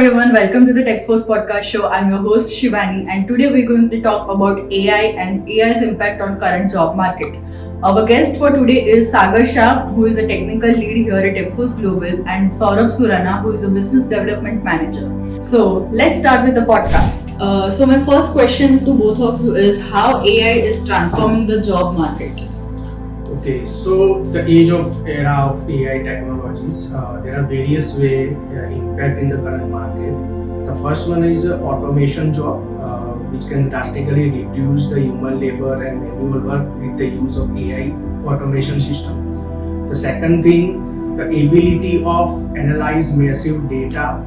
everyone, welcome to the Techforce podcast show. I'm your host Shivani, and today we're going to talk about AI and AI's impact on current job market. Our guest for today is Sagar Shah, who is a technical lead here at Techforce Global, and Saurabh Surana, who is a business development manager. So let's start with the podcast. So my first question to both of you is how AI is transforming the job market. Okay, so the age of era of AI technologies, there are various way impact in the current market. The first one is automation job, which can drastically reduce the human labor and manual work with the use of AI automation system. The second thing, the ability of analyze massive data,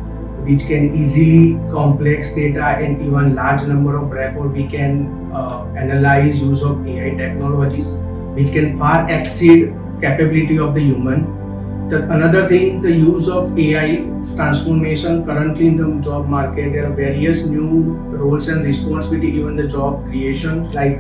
which can easily complex data and even large number of record we can analyze use of AI technologies, which can far exceed capability of the human. Another thing, the use of AI transformation currently in the job market, there are various new roles and responsibility, even the job creation. Like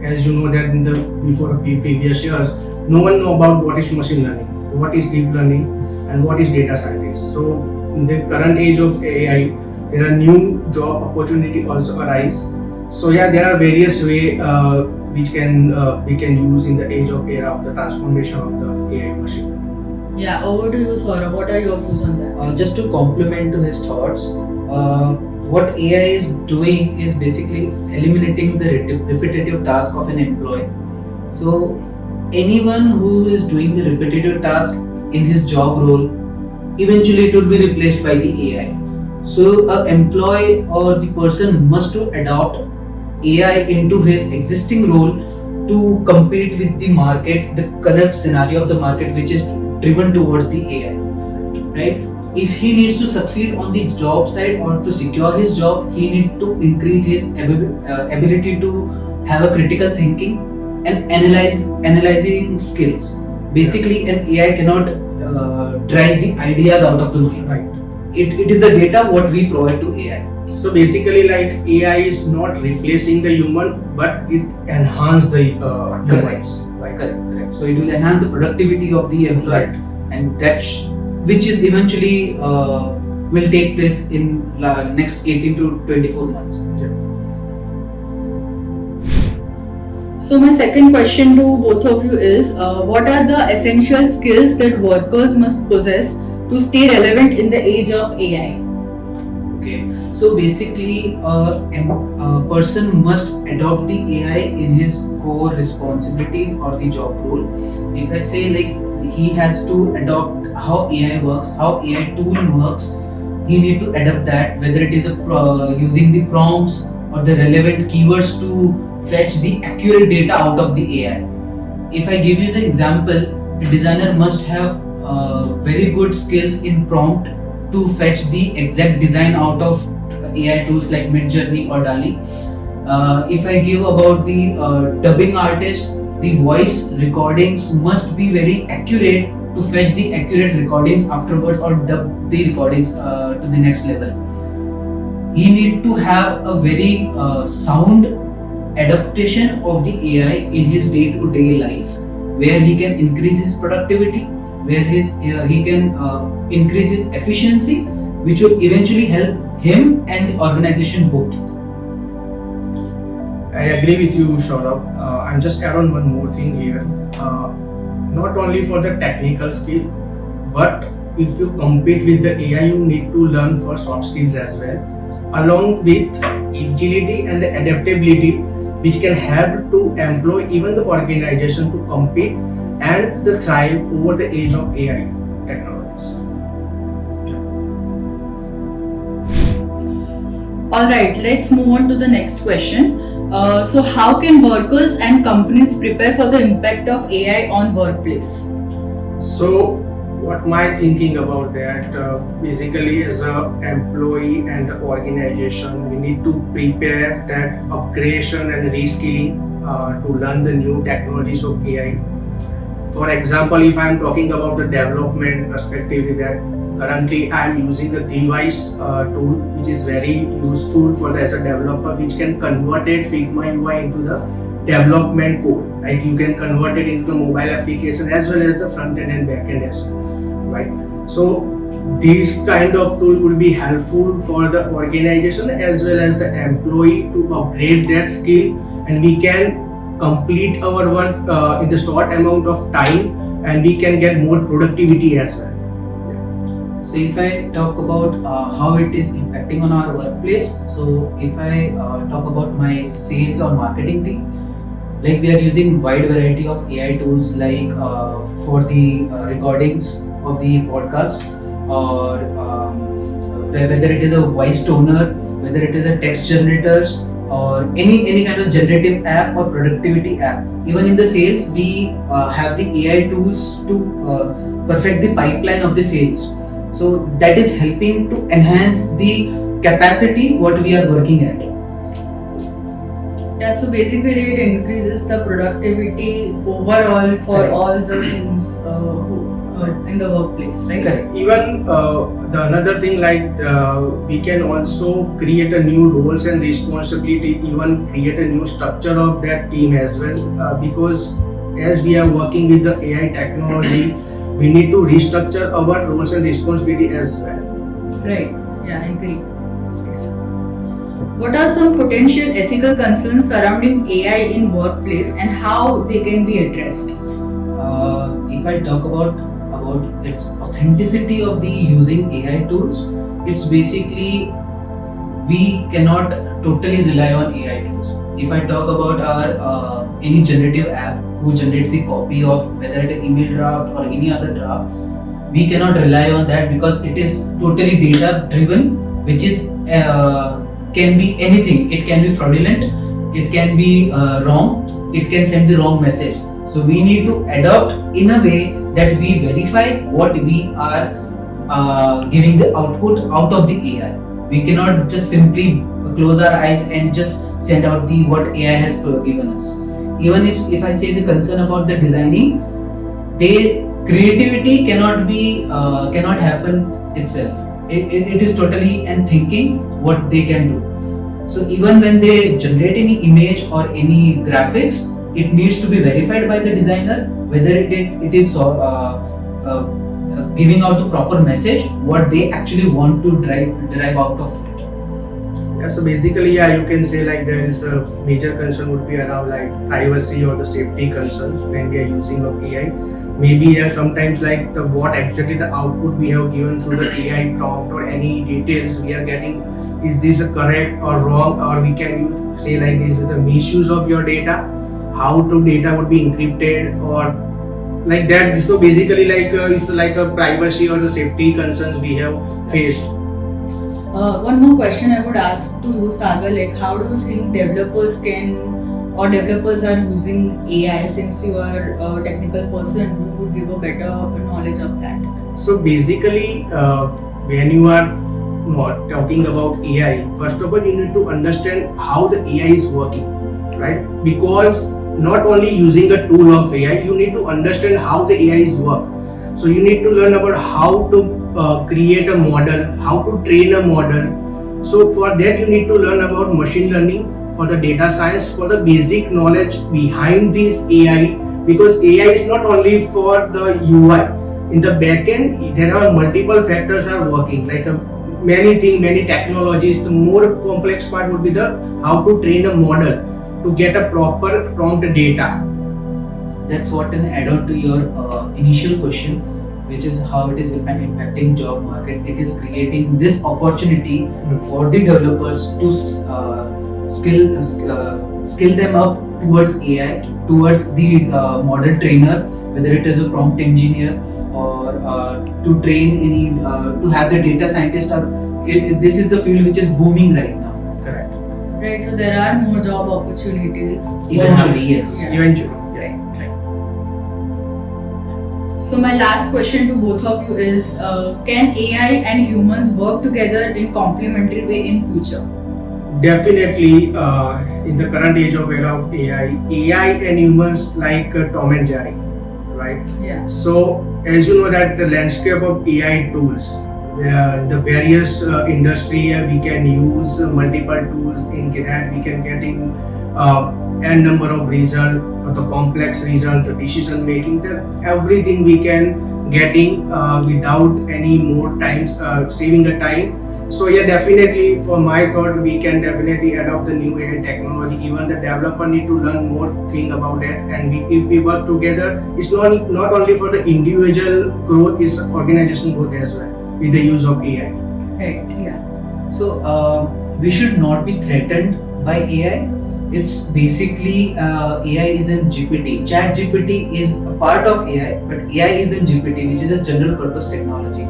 as you know that in the before previous years, no one know about what is machine learning, what is deep learning, and what is data scientist. So in the current age of AI, there are new job opportunity also arise. So yeah, there are various way which we can use in the age of era of the transformation of the AI machine. Yeah, over to you, Saurabh. What are your views on that? Just to complement to his thoughts, what AI is doing is basically eliminating the repetitive task of an employee. So anyone who is doing the repetitive task in his job role, eventually it will be replaced by the AI. So an employee or the person must to adopt AI into his existing role to compete with the market, the current scenario of the market, which is driven towards the AI, right? If he needs to succeed on the job side or to secure his job, he needs to increase his ability to have a critical thinking and analyzing skills. Basically, an AI cannot drive the ideas out of the mind. Right. It is the data what we provide to AI. So basically, like AI is not replacing the human, but it enhance the humans. Right. Correct. So it will enhance the productivity of the employee, Right. and that which is eventually will take place in next 18 to 24 months. Yeah. So my second question to both of you is, what are the essential skills that workers must possess to stay relevant in the age of AI? Okay, so basically a person must adopt the AI in his core responsibilities or the job role. If I say like he has to adopt how AI works, how AI tool works, he need to adapt that, whether it is using the prompts or the relevant keywords to fetch the accurate data out of the AI. If I give you the example, a designer must have very good skills in prompt to fetch the exact design out of AI tools like Midjourney or DALL-E. If I give about the dubbing artist, the voice recordings must be very accurate to fetch the accurate recordings afterwards or dub the recordings to the next level. He need to have a very sound adaptation of the AI in his day-to-day life, where he can increase his productivity, where he can increase his efficiency, which will eventually help him and the organization both. I agree with you, Saurabh. I'm just add on one more thing here. Not only for the technical skill, but if you compete with the AI, you need to learn for soft skills as well, along with agility and the adaptability, which can help to employ even the organization to compete and the thrive over the age of AI technologies. Alright, let's move on to the next question. So how can workers and companies prepare for the impact of AI on workplace? So what my thinking about that, basically as an employee and the organization, we need to prepare that upgradation and reskilling to learn the new technologies of AI. For example, if I am talking about the development perspective, that currently I am using the device tool, which is very useful for as a developer, which can convert it Figma UI into the development code. Like you can convert it into the mobile application as well as the front end and back end as well. Right. So these kind of tool would be helpful for the organization as well as the employee to upgrade that skill, and we can complete our work in the short amount of time, and we can get more productivity as well. So if I talk about how it is impacting on our workplace, so if I talk about my sales or marketing team, like we are using wide variety of AI tools, like for the recordings of the podcast, or whether it is a voice toner, whether it is a text generators, or any kind of generative app or productivity app. Even in the sales, we have the AI tools to perfect the pipeline of the sales. So that is helping to enhance the capacity what we are working at. Yeah, so basically it increases the productivity overall for Correct. all the teams in the workplace, right? Correct. Even the another thing, like we can also create a new roles and responsibility, even create a new structure of that team as well, because as we are working with the AI technology, we need to restructure our roles and responsibility as well. Right. Yeah, I agree. Yes. What are some potential ethical concerns surrounding AI in workplace and how they can be addressed? If I talk about its authenticity of the using AI tools, it's basically we cannot totally rely on AI tools. If I talk about our any generative app who generates the copy of whether it is email draft or any other draft, we cannot rely on that because it is totally data driven, which is can be anything. It can be fraudulent, it can be wrong, it can send the wrong message. So we need to adopt in a way that we verify what we are giving the output out of the AI. We cannot just simply close our eyes and just send out the what AI has given us. Even if I say the concern about the designing, their creativity cannot happen itself. It is totally and thinking what they can do. So even when they generate any image or any graphics, it needs to be verified by the designer whether it is giving out the proper message what they actually want to derive out of it. Yeah, so basically, yeah, you can say like there is a major concern would be around like privacy or the safety concerns when we are using of AI. Maybe sometimes like the what exactly the output we have given through the AI prompt or any details we are getting, is this correct or wrong, or we can say like this is a misuse of your data, how to data would be encrypted or like that. So basically like it's like a privacy or the safety concerns we have faced. One more question I would ask to you, Sagar, like how do you think developers are using AI? Since you are a technical person, you would give a better knowledge of that. So basically, when you are not talking about AI, first of all, you need to understand how the AI is working, right? Because not only using a tool of AI, you need to understand how the AI is work. So you need to learn about how to create a model, how to train a model. So for that, you need to learn about machine learning, for the data science, for the basic knowledge behind this AI, because AI is not only for the UI. In the backend, there are multiple factors are working, like many technologies. The more complex part would be the how to train a model to get a proper prompt data. That's what an add-on to your initial question, which is how it is impacting job market. It is creating this opportunity for the developers to skill them up towards AI, towards the model trainer, whether it is a prompt engineer or to train any to have the data scientist. Or this is the field which is booming right now. Correct. Right, so there are more job opportunities. Eventually, yes. Yeah. Eventually. Right. So my last question to both of you is, can AI and humans work together in complementary way in future? Definitely, in the current age of era of AI and humans like Tom and Jerry, right? Yeah. So as you know that the landscape of AI tools, the various industry we can use multiple tools in that we can get in n number of result for the complex result, the decision making, that everything we can getting without any more times saving the time. So yeah, definitely for my thought, we can definitely adopt the new AI technology. Even the developer need to learn more thing about it, and if we work together, it's not only for the individual growth, it's organization growth as well with the use of AI. Right. Yeah. So we should not be threatened by AI. It's basically AI is in GPT. Chat GPT is a part of AI, but AI is in GPT, which is a general purpose technology.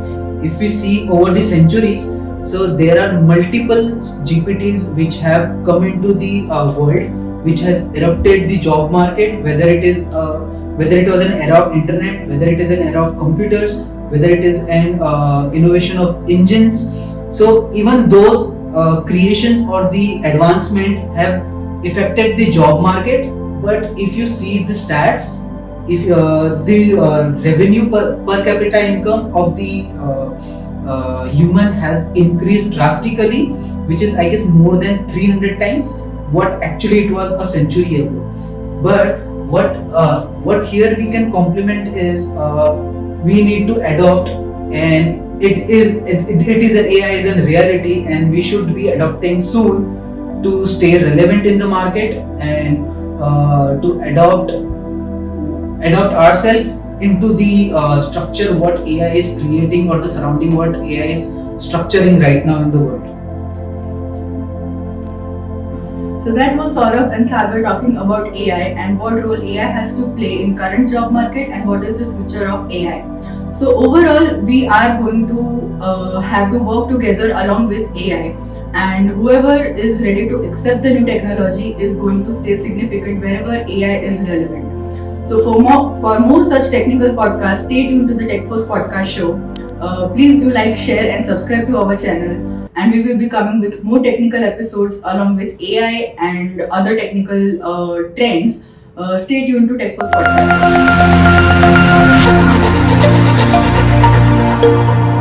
If we see over the centuries, so there are multiple GPTs which have come into the world, which has erupted the job market. Whether it was an era of internet, whether it is an era of computers, whether it is an innovation of engines. So even those creations or the advancement have affected the job market. But if you see the stats, if the revenue per capita income of the human has increased drastically, which is I guess more than 300 times what actually it was a century ago. But what here we can complement is we need to adopt, and it is an AI is a reality, and we should be adopting soon to stay relevant in the market, and to adopt ourselves into the structure what AI is creating, or the surrounding what AI is structuring right now in the world. So that was Saurabh and Sagar talking about AI and what role AI has to play in current job market and what is the future of AI. So overall, we are going to have to work together along with AI, and whoever is ready to accept the new technology is going to stay significant wherever AI is relevant. So for more such technical podcasts, stay tuned to the Techforce podcast show. Please do like, share, and subscribe to our channel. And we will be coming with more technical episodes along with AI and other technical trends. Stay tuned to Techforce podcast.